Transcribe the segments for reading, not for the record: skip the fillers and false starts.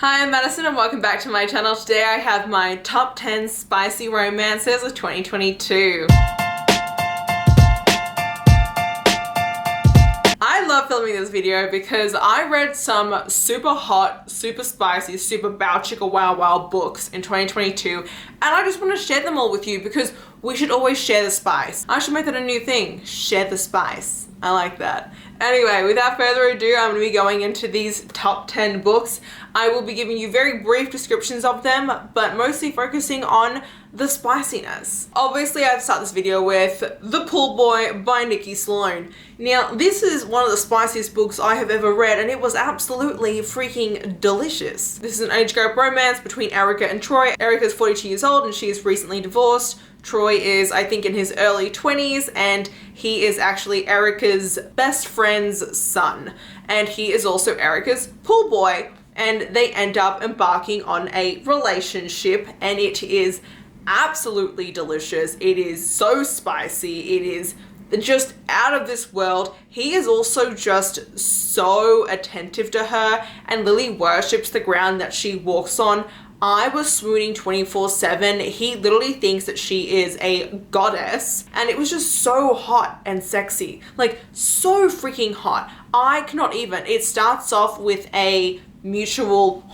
Hi, I'm Madison and welcome back to my channel. Today I have my top 10 spicy romances of 2022. I love filming this video because I read some super hot, super spicy, super bow chicka wow wow books in 2022 and I just want to share them all with you because we should always share the spice. I should make that a new thing, share the spice. I like that. Anyway, without further ado, I'm going to be going into these top 10 books. I will be giving you very brief descriptions of them, but mostly focusing on the spiciness. Obviously, I have to start this video with The Pool Boy by Nikki Sloane. Now, this is one of the spiciest books I have ever read, and it was absolutely freaking delicious. This is an age gap romance between Erica and Troy. Erica's 42 years old and she is recently divorced. Troy is, I think, in his early 20s, and he is actually Erica's best friend's son. And he is also Erica's pool boy. And they end up embarking on a relationship, and it is absolutely delicious. It is so spicy. It is just out of this world. He is also just so attentive to her and Lily worships the ground that she walks on. I was swooning 24/7. He literally thinks that she is a goddess, and it was just so hot and sexy, like so freaking hot. I cannot even. It starts off with a mutual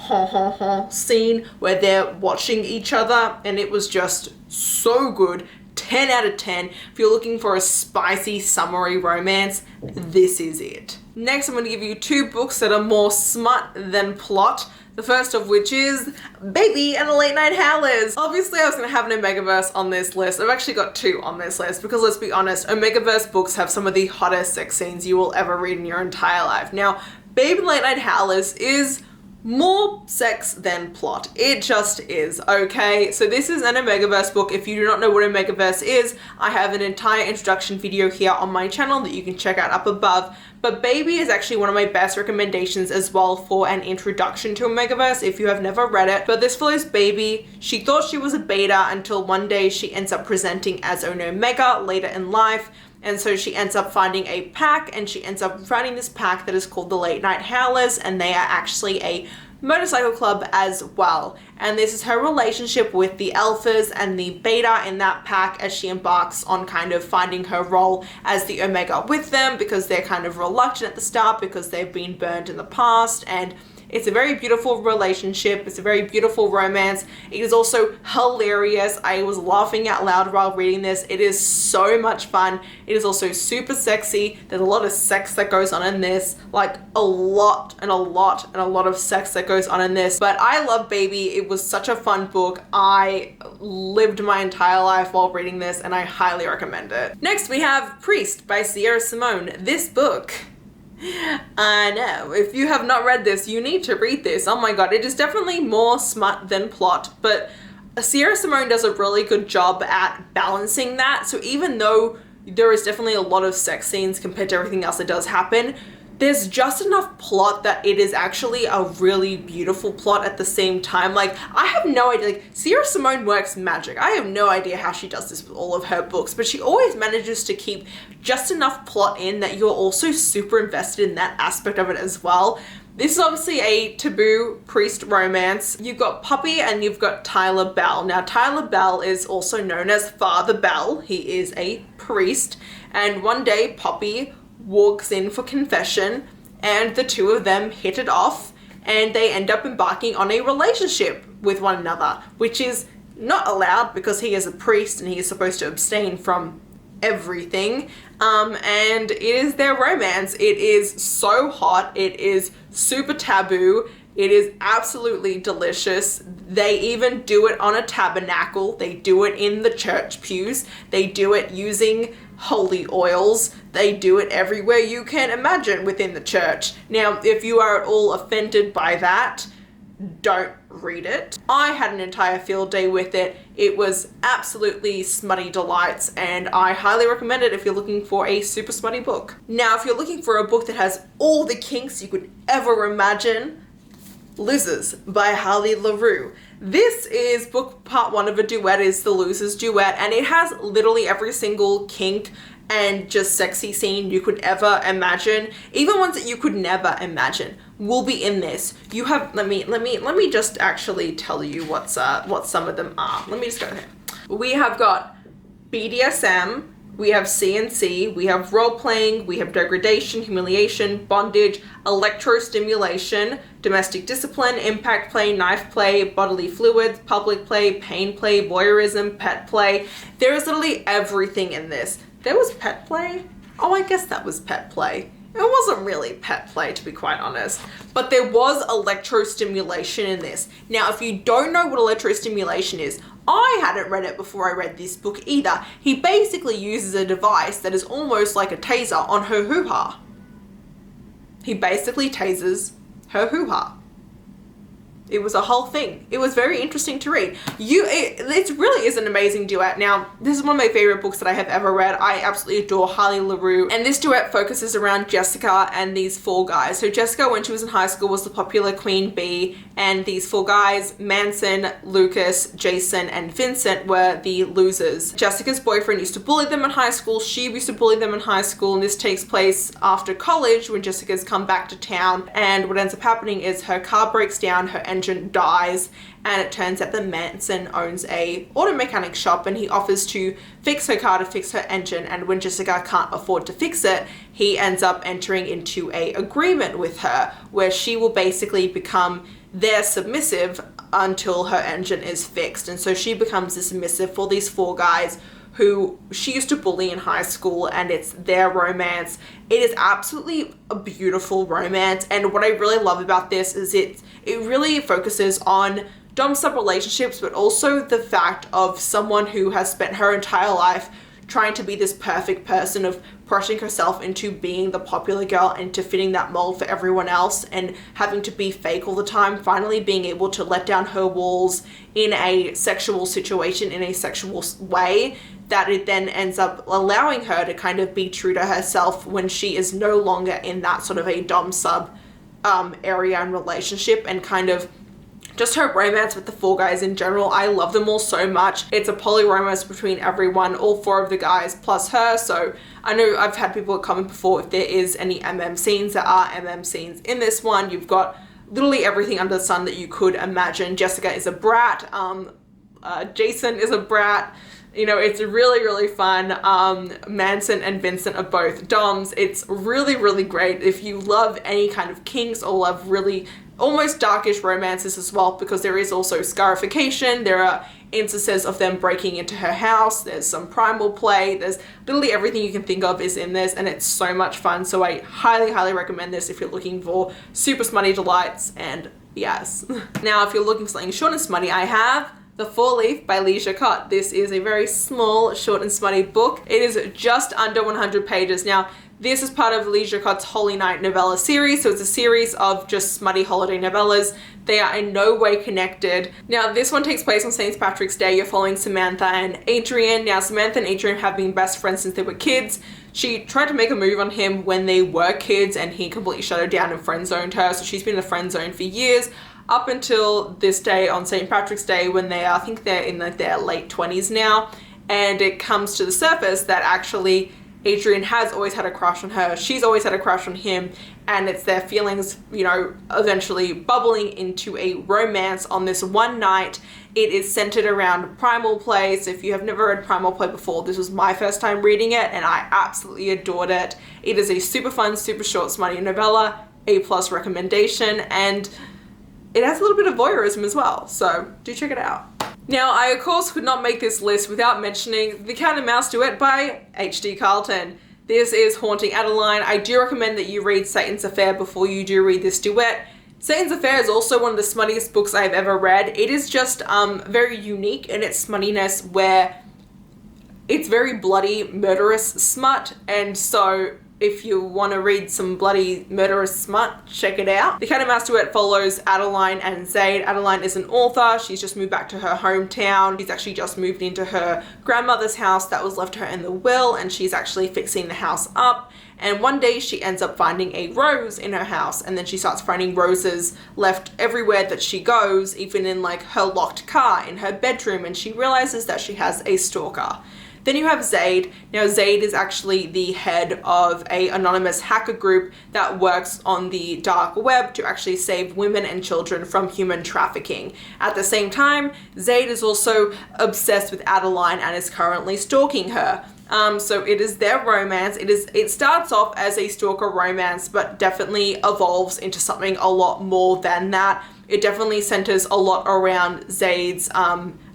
scene where they're watching each other, and it was just so good. 10 out of 10. If you're looking for a spicy summery romance, this is it. Next, I'm going to give you two books that are more smut than plot. The first of which is Baby and the Late Night Howlers. Obviously, I was going to have an Omegaverse on this list. I've actually got two on this list because let's be honest, Omegaverse books have some of the hottest sex scenes you will ever read in your entire life. Now, Baby and the Late Night Howlers is more sex than plot. It just is, okay? So this is an Omegaverse book. If you do not know what Omegaverse is, I have an entire introduction video here on my channel that you can check out up above. But Baby is actually one of my best recommendations as well for an introduction to Omegaverse if you have never read it. But this follows Baby. She thought she was a beta until one day she ends up presenting as an Omega later in life. And so she ends up finding a pack, and she ends up finding this pack that is called the Late Night Howlers, and they are actually a motorcycle club as well. And this is her relationship with the alphas and the beta in that pack as she embarks on kind of finding her role as the Omega with them, because they're kind of reluctant at the start because they've been burned in the past. And it's a very beautiful relationship. It's a very beautiful romance. It is also hilarious. I was laughing out loud while reading this. It is so much fun. It is also super sexy. There's a lot of sex that goes on in this, like a lot of sex that goes on in this. But I love Baby. It was such a fun book. I lived my entire life while reading this, and I highly recommend it. Next, we have Priest by Sierra Simone. This book, I know, if you have not read this, you need to read this. Oh my god, it is definitely more smut than plot, but Sierra Simone does a really good job at balancing that. So even though there is definitely a lot of sex scenes compared to everything else that does happen, there's just enough plot that it is actually a really beautiful plot at the same time. Like, I have no idea, like, Sierra Simone works magic. I have no idea how she does this with all of her books, but she always manages to keep just enough plot in that you're also super invested in that aspect of it as well. This is obviously a taboo priest romance. You've got Puppy and you've got Tyler Bell. Now, Tyler Bell is also known as Father Bell. He is a priest, and one day Puppy walks in for confession and the two of them hit it off and they end up embarking on a relationship with one another, which is not allowed because he is a priest and he is supposed to abstain from everything. And it is their romance. It is so hot. It is super taboo. It is absolutely delicious. They even do it on a tabernacle. They do it in the church pews. They do it using holy oils. They do it everywhere you can imagine within the church. Now, if you are at all offended by that, don't read it. I had an entire field day with it. It was absolutely smutty delights, and I highly recommend it if you're looking for a super smutty book. Now, if you're looking for a book that has all the kinks you could ever imagine, Losers by Harley Laroux. This is book part one of a duet, is the Losers duet, and it has literally every single kink and just sexy scene you could ever imagine, even ones that you could never imagine. will be in this. You have, let me just actually tell you what some of them are. Let me just go here. We have got BDSM, we have CNC, we have role-playing, we have degradation, humiliation, bondage, electrostimulation, domestic discipline, impact play, knife play, bodily fluids, public play, pain play, voyeurism, pet play. There is literally everything in this. There was pet play? Oh, I guess that was pet play. It wasn't really pet play, to be quite honest, but there was electrostimulation in this. Now, if you don't know what electrostimulation is, I hadn't read it before I read this book either. He basically uses a device that is almost like a taser on her hoo-ha. He basically tases her hoo-ha. It was a whole thing. It was very interesting to read. It really is an amazing duet. Now, this is one of my favorite books that I have ever read. I absolutely adore Harley Laroux. And this duet focuses around Jessica and these 4 guys. So Jessica, when she was in high school, was the popular queen bee. And these 4 guys, Manson, Lucas, Jason, and Vincent, were the losers. Jessica's boyfriend used to bully them in high school. She used to bully them in high school. And this takes place after college when Jessica's come back to town. And what ends up happening is her car breaks down, her engine dies, and it turns out that Manson owns a auto mechanic shop and he offers to fix her car, to fix her engine. And when Jessica can't afford to fix it, he ends up entering into a agreement with her where she will basically become their submissive until her engine is fixed. And so she becomes the submissive for these 4 guys who she used to bully in high school, and it's their romance. It is absolutely a beautiful romance, and what I really love about this is it really focuses on dom-sub relationships, but also the fact of someone who has spent her entire life trying to be this perfect person, of crushing herself into being the popular girl and to fitting that mold for everyone else and having to be fake all the time, finally being able to let down her walls in a sexual situation, in a sexual way, that it then ends up allowing her to kind of be true to herself when she is no longer in that sort of a dom-sub area and relationship. And kind of just her romance with the 4 guys in general, I love them all so much. It's a poly romance between everyone, all 4 of the guys plus her. So I know I've had people comment before if there is any MM scenes. There are MM scenes in this one. You've got literally everything under the sun that you could imagine. Jessica is a brat. Jason is a brat. You know, it's really, really fun. Manson and Vincent are both doms. It's really, really great. If you love any kind of kinks or love really almost darkish romances as well, because there is also scarification. There are instances of them breaking into her house. There's some primal play. There's literally everything you can think of is in this, and it's so much fun. So I highly, highly recommend this if you're looking for super smutty delights. And yes. Now, if you're looking for something short and smutty, I have The 4-Leaf by Jacquot. This is a very small, short and smutty book. It is just under 100 pages. Now, this is part of Jacquot's Holy Night novella series, so it's a series of just smutty holiday novellas. They are in no way connected. Now, this one takes place on St. Patrick's Day. You're following Samantha and Adrian. Now, Samantha and Adrian have been best friends since they were kids. She tried to make a move on him when they were kids, and he completely shut her down and friend-zoned her, so she's been in the friend zone for years, up until this day on St. Patrick's Day when they are, I think they're in like their late 20s now, and it comes to the surface that actually Adrian has always had a crush on her, she's always had a crush on him, and it's their feelings, you know, eventually bubbling into a romance on this one night. It is centered around primal play, so if you have never read primal play before, this was my first time reading it, and I absolutely adored it. It is a super fun, super short, smutty novella, A+ recommendation, and it has a little bit of voyeurism as well, so do check it out. Now, I of course could not make this list without mentioning The Cat and Mouse Duet by H.D. Carlton. This is haunting Adeline. I do recommend that you read Satan's Affair before you do read this duet. Satan's Affair is also one of the smuttiest books I've ever read. It is just very unique in its smuttiness, where it's very bloody, murderous smut, and so if you want to read some bloody murderous smut, check it out. The Cat and Mouse Duet follows Adeline and Zaid. Adeline is an author. She's just moved back to her hometown. She's actually just moved into her grandmother's house that was left to her in the will, and she's actually fixing the house up. And one day she ends up finding a rose in her house, and then she starts finding roses left everywhere that she goes, even in like her locked car, in her bedroom, and she realizes that she has a stalker. Then you have Tate. Now Tate is actually the head of a anonymous hacker group that works on the dark web to actually save women and children from human trafficking. At the same time, Tate is also obsessed with Adeline and is currently stalking her. So it is their romance. It starts off as a stalker romance, but definitely evolves into something a lot more than that. It definitely centers a lot around Tate's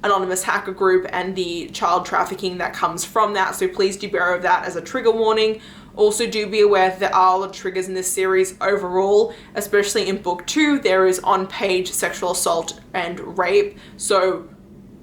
anonymous hacker group and the child trafficking that comes from that. So please do be aware of that as a trigger warning. Also do be aware that there are a lot of triggers in this series overall, especially in book 2. There is on-page sexual assault and rape. So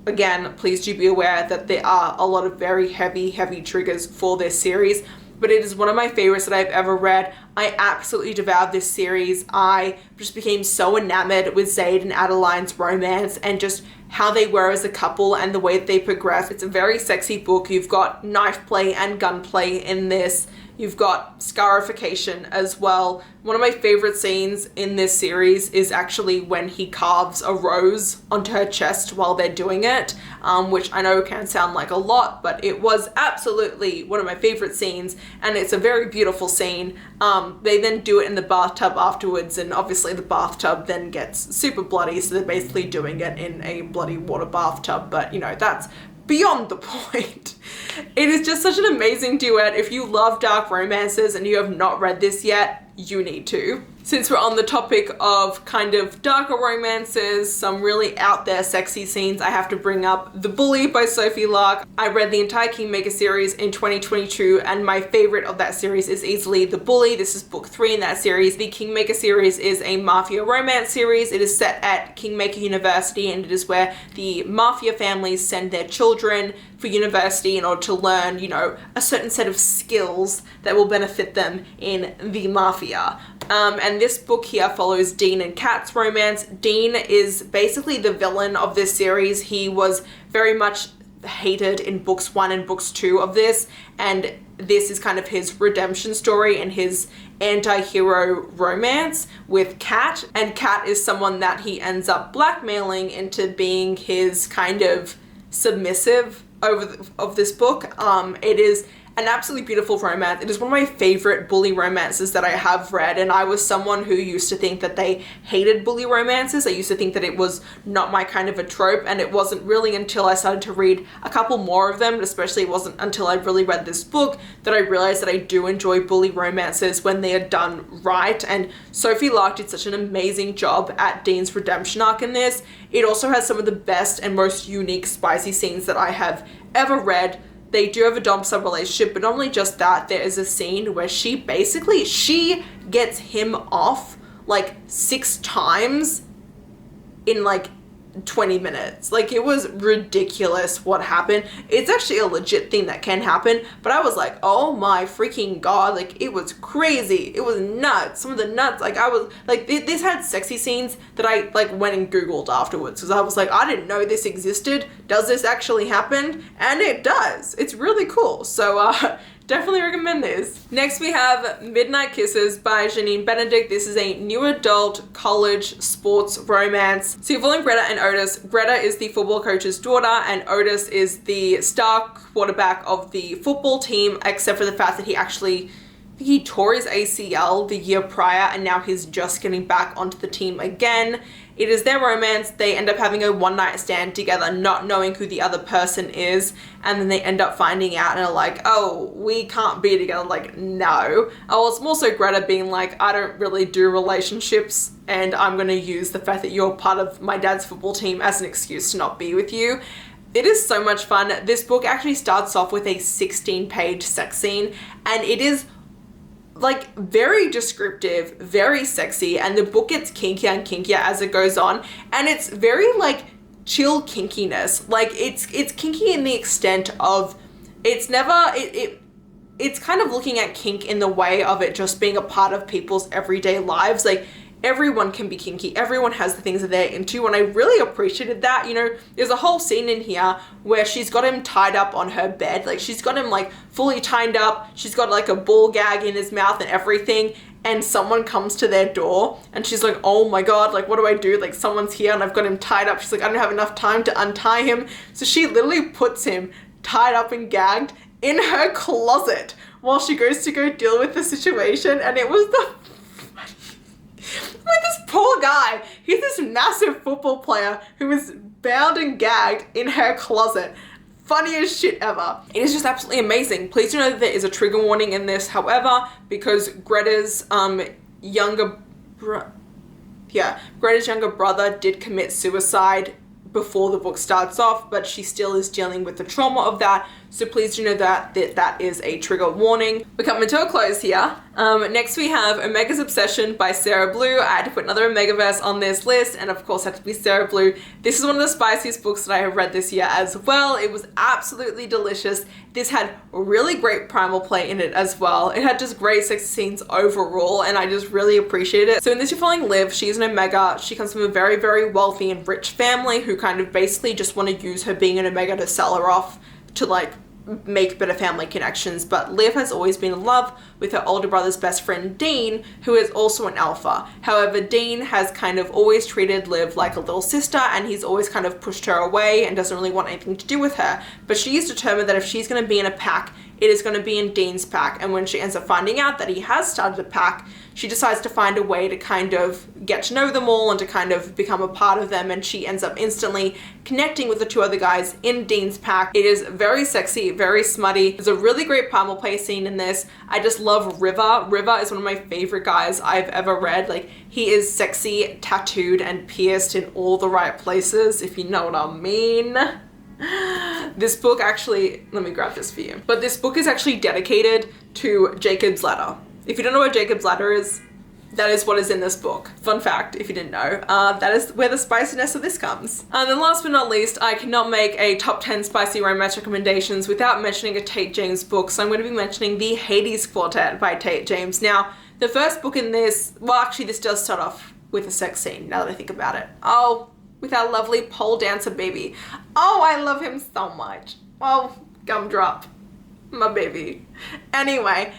again, please do be aware that there are a lot of very heavy triggers for this series, but it is one of my favorites that I've ever read. I absolutely devoured this series. I just became so enamored with Tate and Adeline's romance and just how they were as a couple and the way that they progress. It's a very sexy book. You've got knife play and gunplay in this. You've got scarification as well. One of my favorite scenes in this series is actually when he carves a rose onto her chest while they're doing it, which I know can sound like a lot, but it was absolutely one of my favorite scenes, and it's a very beautiful scene. They then do it in the bathtub afterwards, and obviously the bathtub then gets super bloody, so they're basically doing it in a bloody water bathtub, but you know, that's beyond the point. It is just such an amazing duet. If you love dark romances and you have not read this yet, you need to. Since we're on the topic of kind of darker romances, some really out there sexy scenes, I have to bring up The Bully by Sophie Lark. I read the entire Kingmaker series in 2022, and my favorite of that series is easily The Bully. This is book 3 in that series. The Kingmaker series is a mafia romance series. It is set at Kingmaker University, and it is where the mafia families send their children for university in order to learn, you know, a certain set of skills that will benefit them in the mafia. And this book here follows Dean and Kat's romance. Dean is basically the villain of this series. He was very much hated in books 1 and books 2 of this, and this is kind of his redemption story and his anti-hero romance with Kat. And Kat is someone that he ends up blackmailing into being his kind of submissive of this book. It is an absolutely beautiful romance. It is one of my favorite bully romances that I have read, and I was someone who used to think that they hated bully romances. I used to think that it was not my kind of a trope, and it wasn't really until I started to read a couple more of them, especially it wasn't until I really read this book, that I realized that I do enjoy bully romances when they are done right. And Sophie Lark did such an amazing job at Dean's redemption arc in this. It also has some of the best and most unique spicy scenes that I have ever read. They do have a dom-sub relationship, but not only just that, there is a scene where she gets him off like 6 times in like 20 minutes. Like, it was ridiculous what happened. It's actually a legit thing that can happen, but I was like, oh my freaking god, like, it was crazy. It was nuts. Some of the nuts, like, I was like, this had sexy scenes that I like went and googled afterwards, because I was like, I didn't know this existed. Does this actually happen? And it does. It's really cool. So definitely recommend this. Next we have Midnight Kisses by Jeannine Bennedict. This is a new adult college sports romance. So you're following Greta and Otis. Greta is the football coach's daughter, and Otis is the star quarterback of the football team, except for the fact that he tore his ACL the year prior, and now he's just getting back onto the team again. It is their romance. They end up having a one-night stand together, not knowing who the other person is, and then they end up finding out and are like, oh, we can't be together. Like, no. Oh, it's more so Greta being like, I don't really do relationships, and I'm going to use the fact that you're part of my dad's football team as an excuse to not be with you. It is so much fun. This book actually starts off with a 16-page sex scene, and it is like very descriptive, very sexy, and the book gets kinkier and kinkier as it goes on, and it's very like chill kinkiness. Like, it's kinky in the extent of it's kind of looking at kink in the way of it just being a part of people's everyday lives. Like, everyone can be kinky. Everyone has the things that they're into, and I really appreciated that. You know, there's a whole scene in here where she's got him tied up on her bed. Like, she's got him like fully tied up. She's got like a ball gag in his mouth and everything, and someone comes to their door, and she's like, oh my god, like, what do I do? Like, someone's here and I've got him tied up. She's like, I don't have enough time to untie him. So she literally puts him tied up and gagged in her closet while she goes to go deal with the situation. And it was the like, this poor guy, he's this massive football player who was bound and gagged in her closet. Funniest shit ever. It is just absolutely amazing. Please do know that there is a trigger warning in this, however, because Greta's younger brother did commit suicide before the book starts off, but she still is dealing with the trauma of that. So please do know that that is a trigger warning. We're coming to a close here. Next we have Omega's Obsession by Sarah Blue. I had to put another Omegaverse on this list, and of course had to be Sarah Blue. This is one of the spiciest books that I have read this year as well. It was absolutely delicious. This had really great primal play in it as well. It had just great sex scenes overall, and I just really appreciate it. So in this, you're following Liv. She's an Omega. She comes from a very, very wealthy and rich family who kind of basically just want to use her being an Omega to sell her off to like make better family connections. But Liv has always been in love with her older brother's best friend Dean, who is also an alpha. However, Dean has kind of always treated Liv like a little sister, and he's always kind of pushed her away and doesn't really want anything to do with her. But she is determined that if she's going to be in a pack, it is going to be in Dean's pack. And when she ends up finding out that he has started a pack, she decides to find a way to kind of get to know them all and to kind of become a part of them, and she ends up instantly connecting with the two other guys in Dean's pack. It is very sexy, very smutty. There's a really great primal play scene in this. I just love River. River is one of my favorite guys I've ever read. Like, he is sexy, tattooed, and pierced in all the right places, if you know what I mean. This book actually, let me grab this for you. But this book is actually dedicated to Jacob's Ladder. If you don't know what Jacob's Ladder is, that is what is in this book. Fun fact, if you didn't know, that is where the spiciness of this comes. And then last but not least, I cannot make a top 10 spicy romance recommendations without mentioning a Tate James book. So I'm going to be mentioning the Hades Quartet by Tate James. Now, the first book in this, well, actually this does start off with a sex scene, now that I think about it. Oh, with our lovely pole dancer baby. Oh, I love him so much. Oh, gumdrop. My baby. Anyway,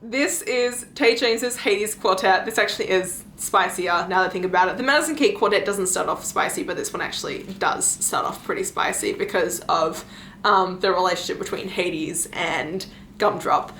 this is Tate James's Hades Quartet. This actually is spicier now that I think about it. The Madison Key Quartet doesn't start off spicy, but this one actually does start off pretty spicy because of the relationship between Hades and Gumdrop,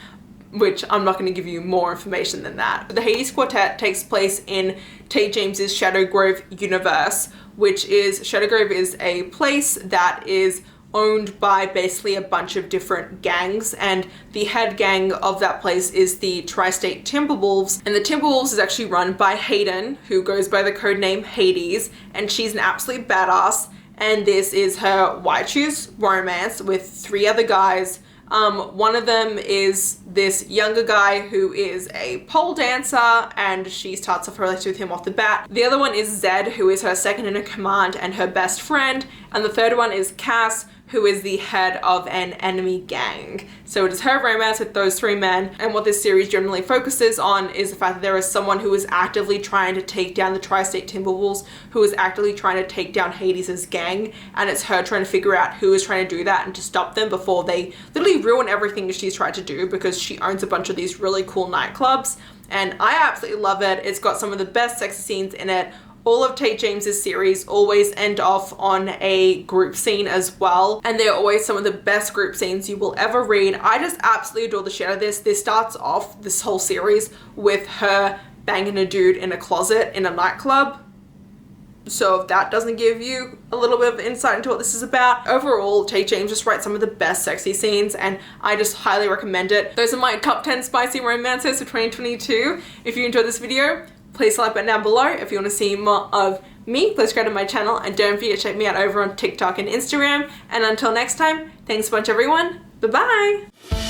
which I'm not going to give you more information than that. But the Hades Quartet takes place in Tate James's Shadow Grove universe, which is, Shadow Grove is a place that is owned by basically a bunch of different gangs, and the head gang of that place is the Tri-State Timberwolves, and the Timberwolves is actually run by Hayden, who goes by the codename Hades, and she's an absolute badass, and this is her Why Choose romance with 3 other guys. One of them is this younger guy who is a pole dancer, and she starts off her relationship with him off the bat. The other one is Zed, who is her second in command and her best friend, and the third one is Cass, who is the head of an enemy gang. So it is her romance with those 3 men, and what this series generally focuses on is the fact that there is someone who is actively trying to take down the Tri-State Timberwolves, who is actively trying to take down Hades' gang, and it's her trying to figure out who is trying to do that and to stop them before they literally ruin everything that she's tried to do, because she owns a bunch of these really cool nightclubs, and I absolutely love it. It's got some of the best sexy scenes in it. All of Tate James's series always end off on a group scene as well, and they're always some of the best group scenes you will ever read. I just absolutely adore the shit out of this. This starts off, this whole series, with her banging a dude in a closet in a nightclub. So if that doesn't give you a little bit of insight into what this is about, overall, Tate James just writes some of the best sexy scenes, and I just highly recommend it. Those are my top 10 spicy romances for 2022. If you enjoyed this video, please like button down below. If you want to see more of me, please go to my channel, and don't forget to check me out over on TikTok and Instagram. And until next time, thanks a bunch everyone. Bye-bye.